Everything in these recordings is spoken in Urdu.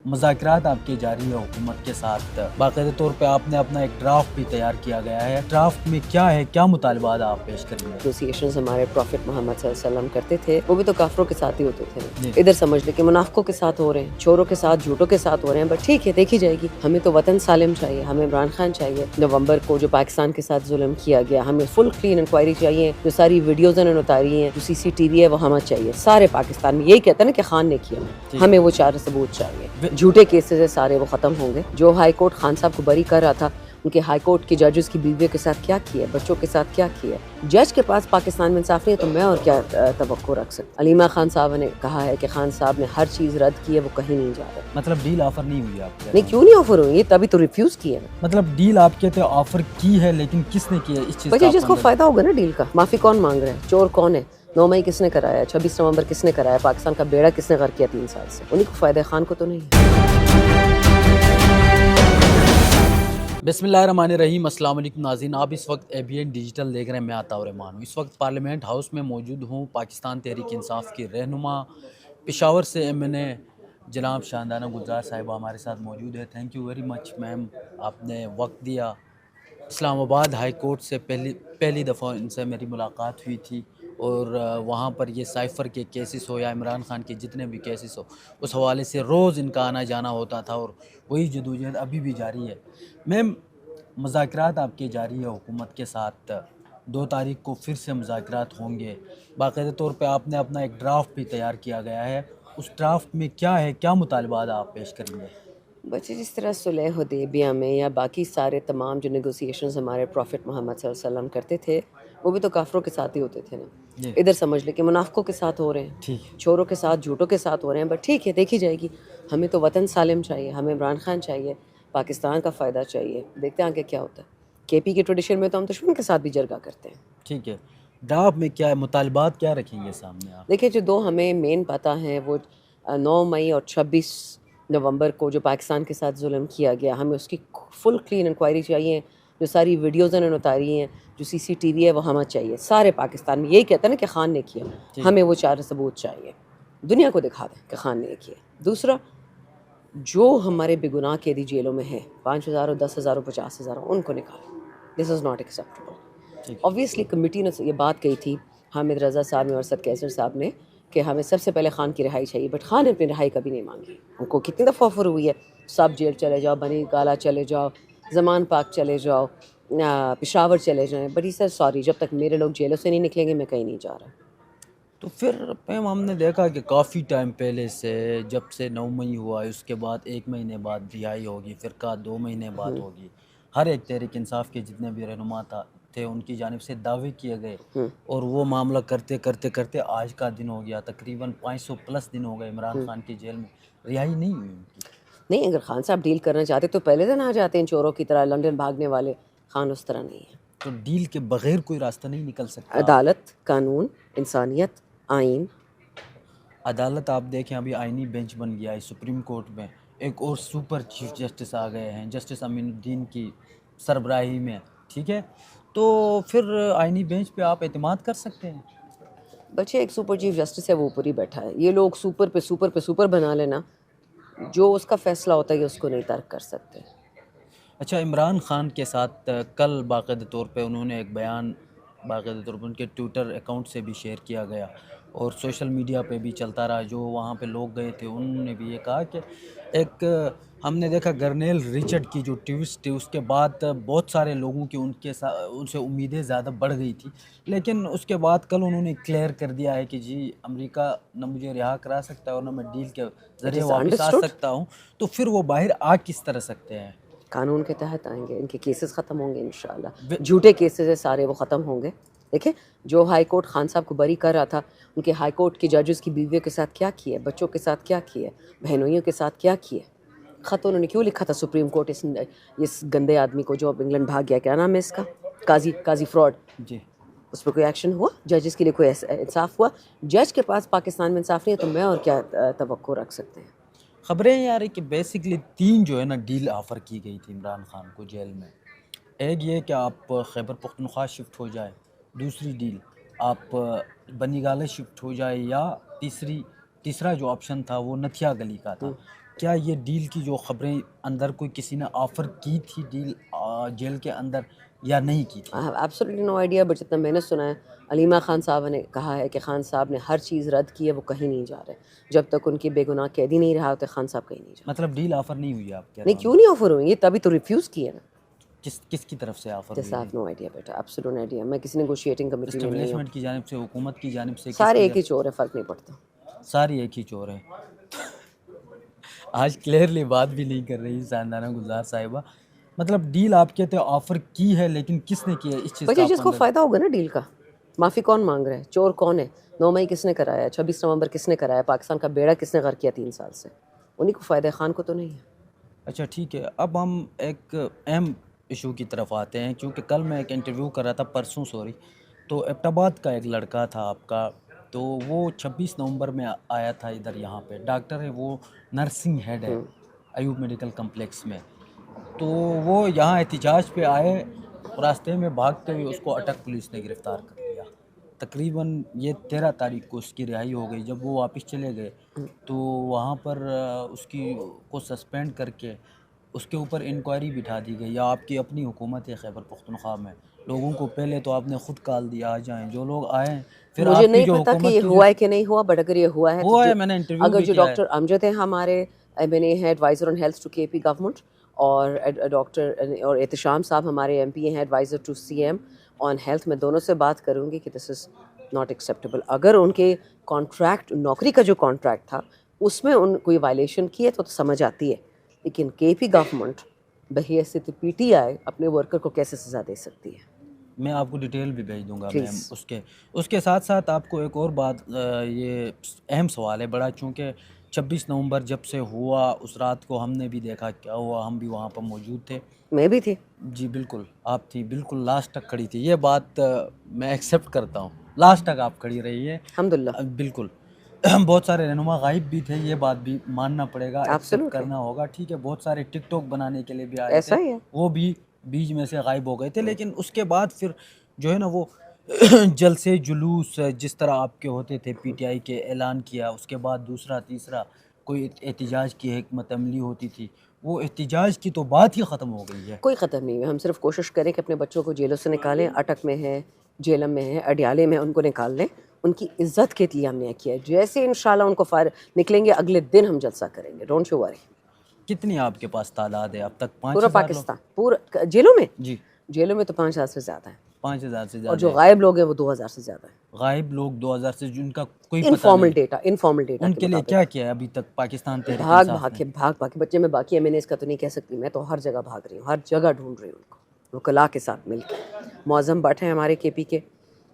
مذاکرات آپ کے جاری ہے حکومت کے ساتھ، باقاعدہ طور پہ آپ نے اپنا ایک ڈرافٹ بھی تیار کیا گیا ہے، ڈرافٹ میں کیا ہے، کیا مطالبات آپ پیش کریں گے؟ نیگوسیشنز ہمارے پروفٹ محمد صلی اللہ علیہ وسلم کرتے تھے، وہ بھی تو کافروں کے ساتھ ہی ہوتے تھے. جی. ادھر سمجھ لیں کہ منافقوں کے ساتھ ہو رہے ہیں، چوروں کے ساتھ، جھوٹوں کے ساتھ ہو رہے ہیں، بٹ ٹھیک ہے، دیکھی جائے گی. ہمیں تو وطن سالم چاہیے، ہمیں عمران خان چاہیے. نومبر کو جو پاکستان کے ساتھ ظلم کیا گیا، ہمیں فل کلین انکوائری چاہیے. جو ساری ویڈیوز انہوں نے اتاری ہیں، جو سی سی ٹی وی ہے، وہ ہمیں چاہیے. سارے پاکستان میں یہی کہتے ہیں نا کہ خان نے کیا، ہمیں وہ چار ثبوت چاہیے. جھوٹے کیسز ہے سارے، وہ ختم ہوں گے. جو ہائی کورٹ خان صاحب کو بری کر رہا تھا، ان کے ہائی کورٹ کے ججز کی بیویوں کے ساتھ کیا کیا ہے، بچوں کے ساتھ کیا کیا ہے. جج کے پاس پاکستان میں انصاف نہیں ہے تو میں اور کیا توقع رکھ سکتا. علیمہ خان صاحب نے کہا ہے کہ خان صاحب نے ہر چیز رد کی ہے، وہ کہیں نہیں جا رہے. مطلب ڈیل آفر نہیں ہوئی آپ کے؟ نہیں، کیوں نہیں آفر ہوئی؟ تبھی تو ریفیوز کیا. مطلب ڈیل آپ کہتے ہیں آفر کی ہے، لیکن کس نے کیا اس چیز بچے جس کو فائدہ ہوگا نا ڈیل کا. معافی کون مانگ رہا ہے؟ چور کون ہے؟ 9 مئی کس نے کرایا؟ 26 نومبر کس نے کرایا؟ پاکستان کا بیڑا کس نے غرق کیا 3 سال سے؟ انہیں کو فائدہ ہے، خان کو تو نہیں. بسم اللہ الرحمن الرحیم. السلام علیکم ناظرین، آپ اس وقت ABN ڈیجیٹل دیکھ رہے ہیں. میں عطاء الرحمان ہوں. اس وقت پارلیمنٹ ہاؤس میں موجود ہوں. پاکستان تحریک انصاف کی رہنما، پشاور سے MNA جناب شاندانہ گلزار صاحبہ ہمارے ساتھ موجود ہے. تھینک یو ویری مچ میم، آپ نے وقت دیا. اسلام آباد ہائی کورٹ سے پہلی دفعہ ان سے میری ملاقات ہوئی تھی، اور وہاں پر یہ سائفر کے کیسز ہو یا عمران خان کے جتنے بھی کیسز ہو، اس حوالے سے روز ان کا آنا جانا ہوتا تھا، اور وہی جدوجہد ابھی بھی جاری ہے. میم، مذاکرات آپ کے جاری ہے حکومت کے ساتھ، 2 تاریخ کو پھر سے مذاکرات ہوں گے. باقاعدہ طور پہ آپ نے اپنا ایک ڈرافٹ بھی تیار کیا گیا ہے، اس ڈرافٹ میں کیا ہے، کیا مطالبات آپ پیش کریں گے؟ بچے جس طرح صلح حدیبیہ میں یا باقی سارے تمام جو نیگوسیشنز ہمارے پروفٹ محمد صلی اللہ علیہ وسلم کرتے تھے، وہ بھی تو کافروں کے ساتھ ہی ہوتے تھے نا. جی. ادھر سمجھ لیں کہ منافقوں کے ساتھ ہو رہے ہیں، ٹھیک ہے. چوروں کے ساتھ، جھوٹوں کے ساتھ ہو رہے ہیں، بٹ ٹھیک ہے، دیکھی جائے گی. ہمیں تو وطن سالم چاہیے، ہمیں عمران خان چاہیے، پاکستان کا فائدہ چاہیے. دیکھتے ہیں آگے کیا ہوتا ہے. KP کے ٹریڈیشن میں تو ہم دشمن کے ساتھ بھی جرگہ کرتے ہیں. ٹھیک ہے. ڈرافٹ میں کیا ہے، مطالبات کیا رکھیں گے سامنے آپ؟ دیکھیں، جو 2 ہمیں مین پتہ ہیں، وہ 9 مئی اور 26 نومبر کو جو پاکستان کے ساتھ ظلم کیا گیا، ہمیں اس کی فل کلین انکوائری چاہیے. جو ساری ویڈیوز انہوں نے اتاری ہیں، جو سی سی ٹی وی ہے، وہ ہمیں چاہیے. سارے پاکستان میں یہی کہتے ہیں نا کہ خان نے کیا، ہمیں وہ 4 ثبوت چاہیے. دنیا کو دکھا دیں کہ خان نے کیا. دوسرا، جو ہمارے بے گناہ قیدی جیلوں میں ہیں، 5,000 اور 10,000 اور 50,000، ان کو نکالیں. This is not acceptable. Obviously committee نے یہ بات کہی تھی، حامد رضا صاحب نے اور سر کیسر صاحب نے، کہ ہمیں سب سے پہلے خان کی رہائی چاہیے. بٹ خان نے اپنی رہائی کبھی نہیں مانگی. ان کو کتنی دفعہ آفر ہوئی ہے، سب جیل چلے جاؤ، بنی گالا چلے جاؤ، زمان پاک چلے جاؤ، پشاور چلے جائیں. بٹ ہی سر سوری، جب تک میرے لوگ جیلوں سے نہیں نکلیں گے میں کہیں نہیں جا رہا. تو پھر میم ہم نے دیکھا کہ کافی ٹائم پہلے سے، جب سے 9 مئی ہوا ہے، اس کے بعد 1 مہینے بعد رہائی ہوگی، پھر کا 2 مہینے بعد ہوگی. ہر ایک تحریک انصاف کے جتنے بھی رہنما تھے، ان کی جانب سے دعوے کیے گئے، اور وہ معاملہ کرتے کرتے کرتے آج کا دن ہو گیا. تقریباً 500+ دن ہو گئے عمران خان کی جیل میں، رہائی نہیں ہوئی ان کی. نہیں، اگر خان صاحب ڈیل کرنا چاہتے تو پہلے دن آ جاتے ہیں چوروں کی طرح، لنڈن بھاگنے والے. خان اس طرح نہیں ہے. تو ڈیل کے بغیر کوئی راستہ نہیں نکل سکتا؟ عدالت، قانون، انسانیت، آئین. عدالت آپ دیکھیں ابھی آئینی بینچ بن گیا ہے سپریم کورٹ میں. ایک اور سپر چیف جسٹس آ گئے ہیں، جسٹس امین الدین کی سربراہی میں. ٹھیک ہے، تو پھر آئینی بینچ پہ آپ اعتماد کر سکتے ہیں؟ بچے، ایک سپر چیف جسٹس ہے، وہ اوپر ہی بیٹھا ہے. یہ لوگ سپر پہ سپر پہ سپر بنا لینا، جو اس کا فیصلہ ہوتا ہے اس کو نہیں ترک کر سکتے. اچھا، عمران خان کے ساتھ کل باقاعدہ طور پہ انہوں نے ایک بیان باقاعدہ طور پہ ان کے ٹویٹر اکاؤنٹ سے بھی شیئر کیا گیا، اور سوشل میڈیا پہ بھی چلتا رہا. جو وہاں پہ لوگ گئے تھے انہوں نے بھی یہ کہا کہ ایک ہم نے دیکھا گرنیل رچرڈ کی جو ٹویسٹ تھی، اس کے بعد بہت سارے لوگوں کی ان سے امیدیں زیادہ بڑھ گئی تھی. لیکن اس کے بعد کل انہوں نے کلیئر کر دیا ہے کہ جی امریکہ نہ مجھے رہا کرا سکتا ہے اور نہ میں ڈیل کے ذریعے واپس آ سکتا ہوں. تو پھر وہ باہر آ کس طرح سکتے ہیں؟ قانون کے تحت آئیں گے، ان کے کیسز ختم ہوں گے انشاءاللہ. جھوٹے کیسز ہیں سارے، وہ ختم ہوں گے. دیکھیں، جو ہائی کورٹ خان صاحب کو بری کر رہا تھا، ان کے ہائی کورٹ کے ججز کی بیویوں کے ساتھ کیا کیا ہے، بچوں کے ساتھ کیا کیا ہے، بہنوئیوں کے ساتھ کیا کیا ہے. خط انہوں نے کیوں لکھا تھا سپریم کورٹ اس گندے آدمی کو جو اب انگلینڈ بھاگ گیا، کیا نام ہے اس کا، قاضی فراڈ. جی. اس پہ کوئی ایکشن ہوا؟ ججز کے لیے کوئی انصاف ہوا؟ جج کے پاس پاکستان میں انصاف نہیں ہے تو میں اور کیا توقع رکھ سکتے ہیں. خبریں یہ آ رہی کہ بیسکلی 3 جو ہے نا ڈیل آفر کی گئی تھی عمران خان کو جیل میں. ایک یہ کہ آپ خیبر پختونخوا شفٹ ہو جائے، دوسری ڈیل آپ بنی گالہ شفٹ ہو جائے، یا تیسرا جو آپشن تھا وہ نتھیا گلی کا تھا. کیا یہ ڈیل کی جو خبریں اندر کوئی کسی نے آفر کی تھی ڈیل جیل کے اندر یا نہیں کی تھی؟ I have absolutely no idea, but جتنا میں نے سنا ہے علیمہ خان صاحب نے کہا ہے کہ خان صاحب نے ہر چیز رد کی ہے، وہ کہیں نہیں جا رہے جب تک ان کی بے گناہ قیدی نہیں رہا ہوتے، خان صاحب کہیں نہیں جا رہے. مطلب ڈیل آفر نہیں ہوئی آپ کہہ رہے نہیں ہیں؟ کیوں نہیں آفر ہوئی؟ یہ تبھی تو ریفیوز کیے نا. کس کی طرف سے آفر جیسا ہوئی؟ آپ نو آئیڈیا بیٹا، ایبسولوٹ آئیڈیا. میں کسی نیگوشیٹنگ کمیٹی میں نہیں ہوں. اسٹیبلشمنٹ کی جانب سے، حکومت کی جانب سے، سارے ایک ہی چور ہے، فرق نہیں پڑتا. ساری ایک ہی چور ہے. آج کلیئرلی بات بھی نہیں کر رہی سائنسدانہ گلزار صاحبہ. مطلب ڈیل آپ کہتے ہیں آفر کی ہے، لیکن کس نے کی ہے اس چیز کا بچے آپ جس کو اندازہ؟ فائدہ ہوگا نا ڈیل کا. معافی کون مانگ رہا ہے؟ چور کون ہے؟ 9 مئی کس نے کرایا؟ 26 نومبر کس نے کرایا؟ پاکستان کا بیڑا کس نے غرق کیا 3 سال سے؟ انہیں کو فائدہ ہے، خان کو تو نہیں ہے. اچھا ٹھیک ہے، اب ہم ایک اہم ایشو کی طرف آتے ہیں، کیونکہ کل میں ایک انٹرویو کر رہا تھا، پرسوں سوری، تو ایبٹ آباد کا ایک لڑکا تھا آپ کا، تو وہ 26 نومبر میں آیا تھا ادھر، یہاں پہ ڈاکٹر ہے، وہ نرسنگ ہیڈ ہے ایوب میڈیکل کمپلیکس میں. تو وہ یہاں احتجاج پہ آئے، راستے میں بھاگتے ہوئے اس کو اٹک پولیس نے گرفتار کر لیا. تقریباً یہ 13 تاریخ کو اس کی رہائی ہو گئی. جب وہ واپس چلے گئے تو وہاں پر اس کی کو سسپینڈ کر کے اس کے اوپر انکوائری بٹھا دی گئی. یا آپ کی اپنی حکومت ہے خیبر پختونخوا میں، لوگوں کو پہلے تو آپ نے خود کال دیا آ جائیں، جو لوگ آئیں، پھر مجھے آپ کی نہیں جو پتا کہ حکومت یہ کی جو ہوا ہے کہ نہیں ہوا، بٹ اگر یہ ہوا ہے تو ہوا ہے، میں نے انٹرویو اگر بھی جو کیا ہے. ڈاکٹر امجد ہیں ہمارے MNA ہیں، advisor on health to KP government, اور ڈاکٹر اور احتشام صاحب ہمارے MP ہیں، advisor to CM on health, میں دونوں سے بات کروں گی کہ دس از ناٹ ایکسیپٹیبل. اگر ان کے کانٹریکٹ، نوکری کا جو کانٹریکٹ تھا اس میں ان کوئی وائلیشن کی ہے تو سمجھ آتی ہے، لیکن KP گورنمنٹ بحیثیت PTI اپنے ورکر کو کیسے سزا دے سکتی ہے؟ میں آپ کو ڈیٹیل بھی بھیج دوں گا میم. پلیز. اس کے ساتھ ساتھ آپ کو ایک اور بات، یہ اہم سوال ہے بڑا، چونکہ 26 نومبر جب سے ہوا اس رات کو ہم نے بھی دیکھا کیا ہوا، ہم بھی وہاں پر موجود تھے. میں بھی تھی. جی بالکل آپ تھی، بالکل لاسٹ تک کھڑی تھی. یہ بات میں ایکسیپٹ کرتا ہوں، لاسٹ تک آپ کھڑی رہی ہے الحمدللہ. بالکل. بہت سارے رہنما غائب بھی تھے، یہ بات بھی ماننا پڑے گا، ایکسیپٹ ایبسولوٹلی کرنا ہوگا. ٹھیک ہے، بہت سارے ٹک ٹاک بنانے کے لیے بھی آئے تھے، ایسا ہی ہے. وہ بھی بیچ میں سے غائب ہو گئے تھے. لیکن اس کے بعد پھر جو ہے نا وہ جلسے جلوس جس طرح آپ کے ہوتے تھے، PTI کے اعلان کیا، اس کے بعد دوسرا تیسرا کوئی احتجاج کی حکمت عملی ہوتی تھی، وہ احتجاج کی تو بات ہی ختم ہو گئی ہے. کوئی ختم نہیں ہے. ہم صرف کوشش کریں کہ اپنے بچوں کو جیلوں سے نکالیں. اٹک میں ہے، جیلم میں ہے، اڈیالے میں، ان کو نکال لیں. ان کی عزت کے لیے ہم نے کیا ہے. جیسے انشاءاللہ ان کو نکلیں گے اگلے دن ہم جلسہ کریں گے. ڈونٹ یو وری. کتنی آپ کے پاس تعداد ہے اب تک؟ پورا 5,000 لوگ؟ پاکستان، پورا جیلوں میں. جی جیلوں میں تو 5,000 سے زیادہ ہیں، 5,000 سے اور زیادہ جو ہے. غائب لوگ ہیں وہ 2,000 سے زیادہ ہیں. غائب لوگ 2,000 سے، جن کا کوئی پتہ انفارمل نہیں، ڈیٹا، انفارمل ڈیٹا ان کے کے لیے مطابق. کیا کیا ہے ابھی تک پاکستان تحریک بھاگ انصاف بھاگ نے؟ کے بھاگ کے بچے میں باقی ہے. میں نے اس کا تو نہیں کہہ سکتی، میں تو ہر جگہ بھاگ رہی ہوں، ہر جگہ ڈھونڈ رہی ہوں ان کو، وکلاء کے ساتھ مل کے. معظم بٹ ہیں ہمارے KP کے،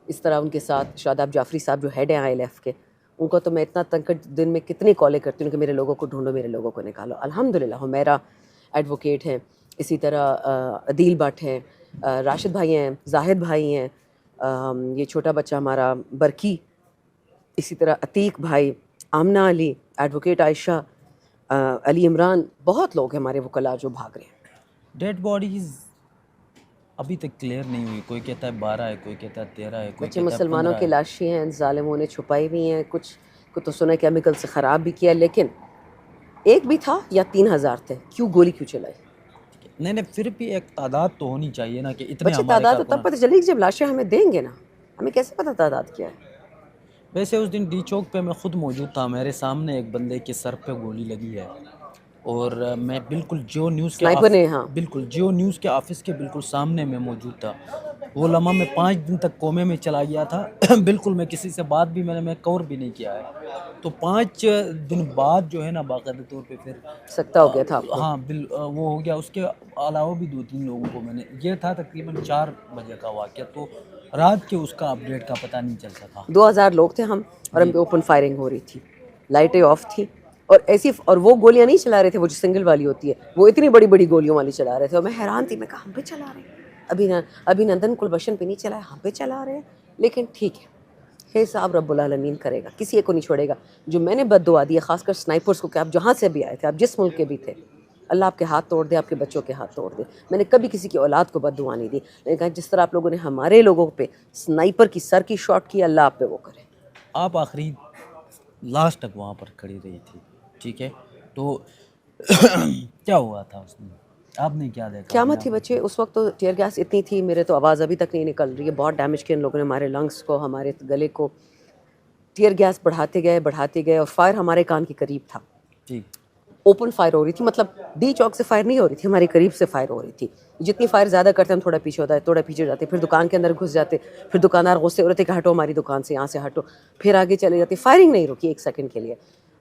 اس طرح ان کے ساتھ شاداب جعفری صاحب جو ہیڈ ہیں ILF کے، ان کو تو میں اتنا تنقید دن میں کتنی کالیں کرتی ہوں کہ میرے لوگوں کو ڈھونڈو، میرے لوگوں کو نکالو. الحمدللہ ہمیرا ایڈوکیٹ ہیں، اسی طرح عدیل بٹ ہیں، راشد بھائی ہیں، زاہد بھائی ہیں، یہ چھوٹا بچہ ہمارا برکی، اسی طرح عتیق بھائی، آمنہ علی، ایڈوکیٹ عائشہ، علی عمران. بہت لوگ ہیں ہمارے وکلاء جو بھاگ رہے ہیں. ڈیڈ باڈیز ابھی تک کلیئر نہیں ہوئی. کوئی کہتا ہے 12 ہے، کوئی کہتا ہے 13 ہے، کوئی بچے کہتا ہے مسلمانوں 15 کی ہے. لاشیں ہیں، ظالموں نے چھپائی ہوئی ہیں. کچھ کو تو سنا کیمیکل سے خراب بھی کیا، لیکن ایک بھی تھا یا 3,000 تھے؟ کیوں گولی کیوں چلائی؟ نہیں پھر بھی ایک تعداد تو ہونی چاہیے نا، کہ اتنے بچے ہمارے تعداد تو کارکنان. تب پتہ چلے گی جب لاشیں ہمیں دیں گے نا. ہمیں کیسے پتہ تعداد کیا ہے؟ ویسے اس دن ڈی چوک پہ میں خود موجود تھا، میرے سامنے ایک بندے کے سر پہ گولی لگی ہے، اور میں بالکل جیو نیوز کے سنائپر نے. ہاں بالکل جیو نیوز کے آفس کے بالکل سامنے میں موجود تھا. وہ لمحہ میں 5 دن تک کومے میں چلا گیا تھا. بالکل میں کسی سے بات بھی میں کور بھی نہیں کیا ہے. تو 5 دن بعد جو ہے نا باقاعدہ طور پہ پھر سکتہ ہو گیا تھا آپ کو. ہاں وہ ہو گیا. اس کے علاوہ بھی 2-3 لوگوں کو میں نے، یہ تھا تقریباً 4 بجے کا واقعہ، تو رات کے اس کا اپڈیٹ کا پتہ نہیں چل سکا. 2,000 لوگ تھے ہم، اور ہم جی پہ اوپن فائرنگ ہو رہی تھی، لائٹیں آف تھی، اور ایسی، اور وہ گولیاں نہیں چلا رہے تھے وہ جو سنگل والی ہوتی ہے، وہ اتنی بڑی بڑی گولیوں والی چلا رہے تھے. اور میں حیران تھی، میں کہا ہم پہ چلا رہے ہیں، ابھی نندن کلبھشن پہ نہیں چلا ہے، ہم پہ چلا رہے ہیں. لیکن ٹھیک ہے صاحب، رب العالمین کرے گا، کسی ایک کو نہیں چھوڑے گا. جو میں نے بد دعا دی ہے خاص کر سنائپرز کو، کہ آپ جہاں سے بھی آئے تھے، آپ جس ملک کے بھی تھے، اللہ آپ کے ہاتھ توڑ دے، آپ کے بچوں کے ہاتھ توڑ دے. میں نے کبھی کسی کی اولاد کو بد دعا نہیں دی، میں نے کہا جس طرح آپ لوگوں نے ہمارے لوگوں پہ سنائپر کی سر کی شاٹ کی، اللہ آپ پہ وہ کرے. آپ آخری لاسٹ تک وہاں پر کھڑی رہی تھی، ٹھیک ہے. تو کیا ہوا تھا اس میں؟ آپ نے کیا دیکھا؟ قیامت تھی بچے. اس وقت تو ٹیئر گیس اتنی تھی, میرے تو آواز ابھی تک نہیں نکل رہی ہے. بہت ڈیمیج کیا ان لوگوں نے ہمارے لنگس کو, ہمارے گلے کو. ٹیئر گیس بڑھاتے گئے اور فائر ہمارے کان کے قریب تھا. جی. اوپن فائر ہو رہی تھی, مطلب ڈی چوک سے فائر نہیں ہو رہی تھی, ہمارے قریب سے فائر ہو رہی تھی. جتنی فائر زیادہ کرتے ہم تھوڑا پیچھے ہوتا ہے, تھوڑا پیچھے جاتے, پھر دکان کے اندر گھس جاتے, پھر دکاندار غصے ہو رہے تھے کہ ہٹو ہماری دکان سے, یہاں سے ہٹو, پھر آگے چلے جاتے. فائرنگ نہیں رکی ایک سیکنڈ کے لیے.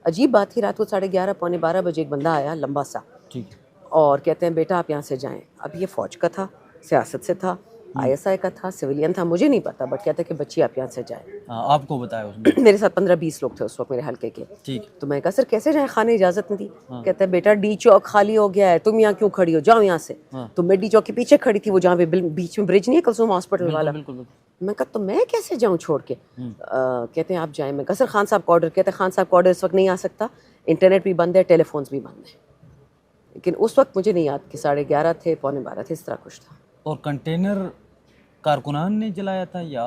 عجیب بات تھی, رات کو 11:30 پونے 12 بجے ایک بندہ آیا لمبا سا, ٹھیک. اور کہتے ہیں بیٹا آپ یہاں سے جائیں. اب یہ فوج کا تھا, سیاست سے تھا, ISI کا تھا, سویلین تھا, مجھے نہیں پتا, بٹ کہتے ہیں کہ بچی آپ یہاں سے جائیں. آپ کو بتایا اس نے؟ میرے ساتھ 15-20 لوگ تھے اس وقت میرے حلقے کے. ٹھیک. تو میں نے کہا سر کیسے جائیں, خانے اجازت نہیں دی. کہتا ہے بیٹا ڈی چوک خالی ہو گیا ہے, تم یہاں کیوں کھڑی ہو, جاؤ یہاں سے. تو میں ڈی چوک کے پیچھے کھڑی تھی, وہ جہاں پہ بیچ میں برج نہیں ہے کلثوم ہاسپٹل والا. میں کہا تو میں کیسے جاؤں چھوڑ کے. کہتے ہیں آپ جائیں. میں کہا سر خان صاحب کا آرڈر. کہتے ہیں خان صاحب کا آرڈر اس وقت نہیں آ سکتا, انٹرنیٹ بھی بند ہے, ٹیلی فونس بھی بند ہیں. لیکن اس وقت مجھے نہیں یاد کہ 11:30 تھے, پونے 12 تھے, اس طرح کچھ تھا. اور کنٹینر کارکنان نے جلایا تھا یا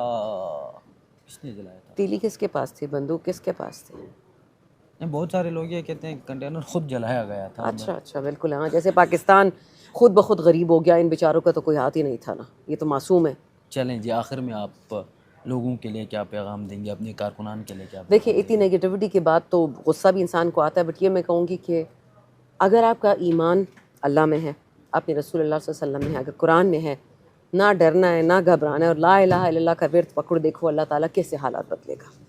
کس نے جلایا تھا؟ تیلی کس کے پاس تھی, بندوق کس کے پاس تھی؟ بہت سارے لوگ یہ کہتے ہیں کہ کنٹینر خود جلایا گیا تھا. اچھا بالکل. ہاں, جیسے پاکستان خود بخود غریب ہو گیا, ان بیچاروں کا تو کوئی ہاتھ ہی نہیں تھا نا, یہ تو معصوم ہے. چلیں جی, آخر میں آپ لوگوں کے لیے کیا پیغام دیں گے, اپنے کارکنان کے لیے کیا پیغام؟ دیکھیے اتنی نگیٹیوٹی کے بعد تو غصہ بھی انسان کو آتا ہے, بٹ یہ میں کہوں گی کہ اگر آپ کا ایمان اللہ میں ہے, اپنے رسول اللہ صلی اللہ علیہ وسلم میں ہے, اگر قرآن میں ہے, نہ ڈرنا ہے نہ گھبرانا ہے, اور لا الہ الا اللہ کا ورد پکڑ دیکھو, اللہ تعالیٰ کیسے حالات بدلے گا.